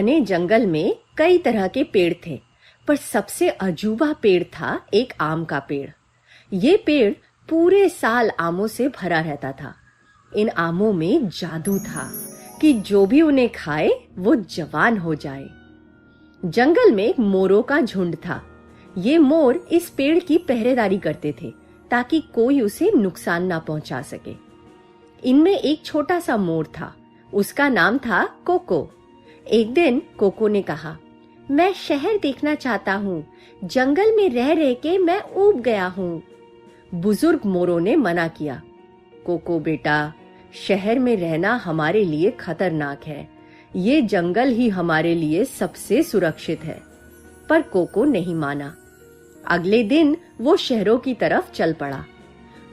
घने जंगल में कई तरह के पेड़ थे, पर सबसे अजूबा पेड़ था एक आम का पेड़। ये पेड़ पूरे साल आमों से भरा रहता था। इन आमों में जादू था कि जो भी उन्हें खाए वो जवान हो जाए। जंगल में मोरों का झुंड था। ये मोर इस पेड़ की पहरेदारी करते थे ताकि कोई उसे नुकसान ना पहुंचा सके। इनमें एक छोटा सा मोर था, उसका नाम था कोको। एक दिन कोको ने कहा, मैं शहर देखना चाहता हूँ, जंगल में रह रह के मैं ऊब गया हूँ। बुजुर्ग मोरों ने मना किया, कोको बेटा, शहर में रहना हमारे लिए खतरनाक है, ये जंगल ही हमारे लिए सबसे सुरक्षित है। पर कोको नहीं माना। अगले दिन वो शहरों की तरफ चल पड़ा।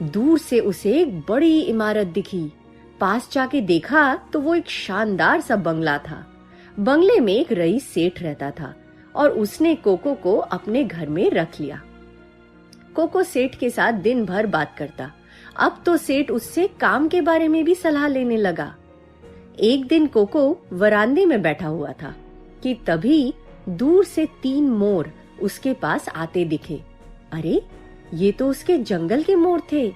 दूर से उसे एक बड़ी इमारत दिखी। पास जाके देखा तो वो एक शानदार सा बंगला था। बंगले में एक रईस सेठ रहता था और उसने कोको को अपने घर में रख लिया। कोको सेठ के साथ दिन भर बात करता। अब तो सेठ उससे काम के बारे में भी सलाह लेने लगा। एक दिन कोको वरांदे में बैठा हुआ था कि तभी दूर से 3 मोर उसके पास आते दिखे। अरे, ये तो उसके जंगल के मोर थे।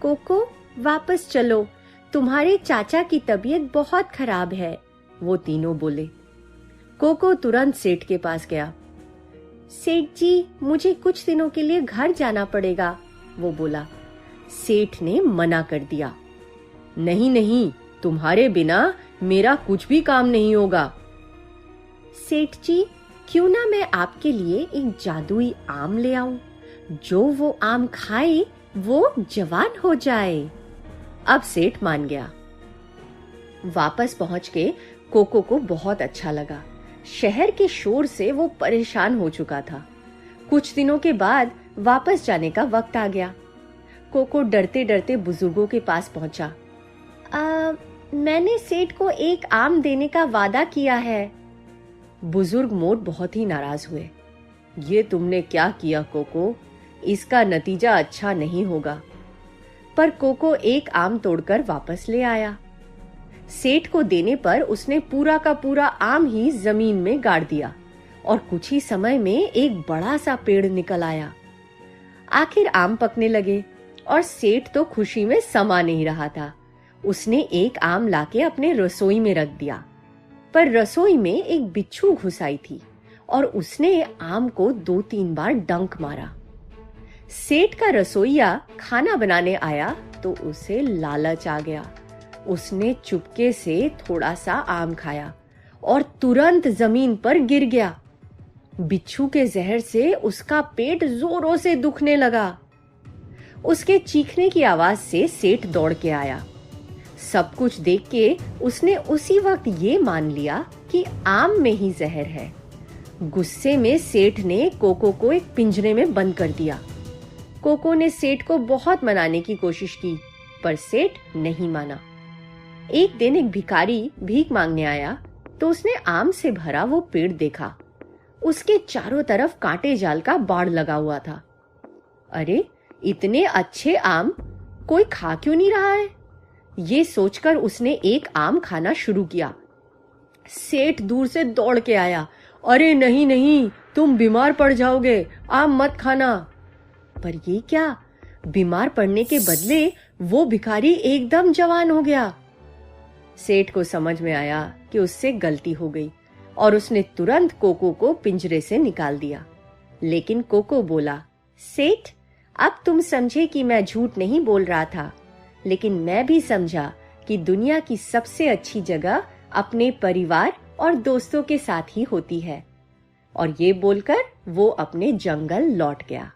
कोको, वापस चलो, तुम्हारे चाचा की तबीयत बहुत खराब है, वो तीनों बोले। कोको तुरंत सेठ के पास गया। सेठ जी, मुझे कुछ दिनों के लिए घर जाना पड़ेगा, वो बोला। सेठ ने मना कर दिया। नहीं नहीं, तुम्हारे बिना मेरा कुछ भी काम नहीं होगा। सेठ जी, क्यों ना मैं आपके लिए एक जादुई आम ले आऊं, जो वो आम खाए वो जवान हो जाए। अब सेठ मान गया। वापस पहुंच के कोको को बहुत अच्छा लगा। शहर के शोर से वो परेशान हो चुका था। कुछ दिनों के बाद वापस जाने का वक्त आ गया। कोको डरते डरते बुजुर्गों के पास पहुंचा। मैंने सेठ को एक आम देने का वादा किया है। बुजुर्ग मोर बहुत ही नाराज हुए। ये तुमने क्या किया कोको? इसका नतीजा अच्छा नहीं होगा। पर कोको एक आम तोड़कर वापस ले आया। सेठ को देने पर उसने पूरा का पूरा आम ही जमीन में गाड़ दिया और कुछ ही समय में एक बड़ा सा पेड़ निकल आया। आखिर आम पकने लगे और सेठ तो खुशी में समा नहीं रहा था। उसने एक आम लाके अपने रसोई में रख दिया, पर रसोई में एक बिच्छू घुस आई थी और उसने आम को 2-3 बार डंक मारा। सेठ का रसोइया खाना बनाने आया तो उसे लालच आ गया। उसने चुपके से थोड़ा सा आम खाया और तुरंत जमीन पर गिर गया। बिच्छू के जहर से उसका पेट जोरों से दुखने लगा। उसके चीखने की आवाज से सेठ दौड़ के आया। सब कुछ देख के उसने उसी वक्त ये मान लिया कि आम में ही जहर है। गुस्से में सेठ ने कोको को एक पिंजरे में बंद कर दिया। कोको ने सेठ को बहुत मनाने की कोशिश की, पर सेठ नहीं माना। एक दिन एक भिखारी भीख मांगने आया तो उसने आम से भरा वो पेड़ देखा। उसके चारों तरफ कांटे जाल का बाड़ लगा हुआ था। अरे, इतने अच्छे आम कोई खा क्यों नहीं रहा है? ये सोचकर उसने एक आम खाना शुरू किया। सेठ दूर से दौड़ के आया। अरे नहीं नहीं, तुम बीमार पड़ जाओगे, आम मत खाना। पर ये क्या, बीमार पड़ने के बदले वो भिखारी एकदम जवान हो गया। सेठ को समझ में आया कि उससे गलती हो गई और उसने तुरंत कोको को पिंजरे से निकाल दिया। लेकिन कोको बोला, सेठ, अब तुम समझे कि मैं झूठ नहीं बोल रहा था, लेकिन मैं भी समझा कि दुनिया की सबसे अच्छी जगह अपने परिवार और दोस्तों के साथ ही होती है। और ये बोलकर वो अपने जंगल लौट गया।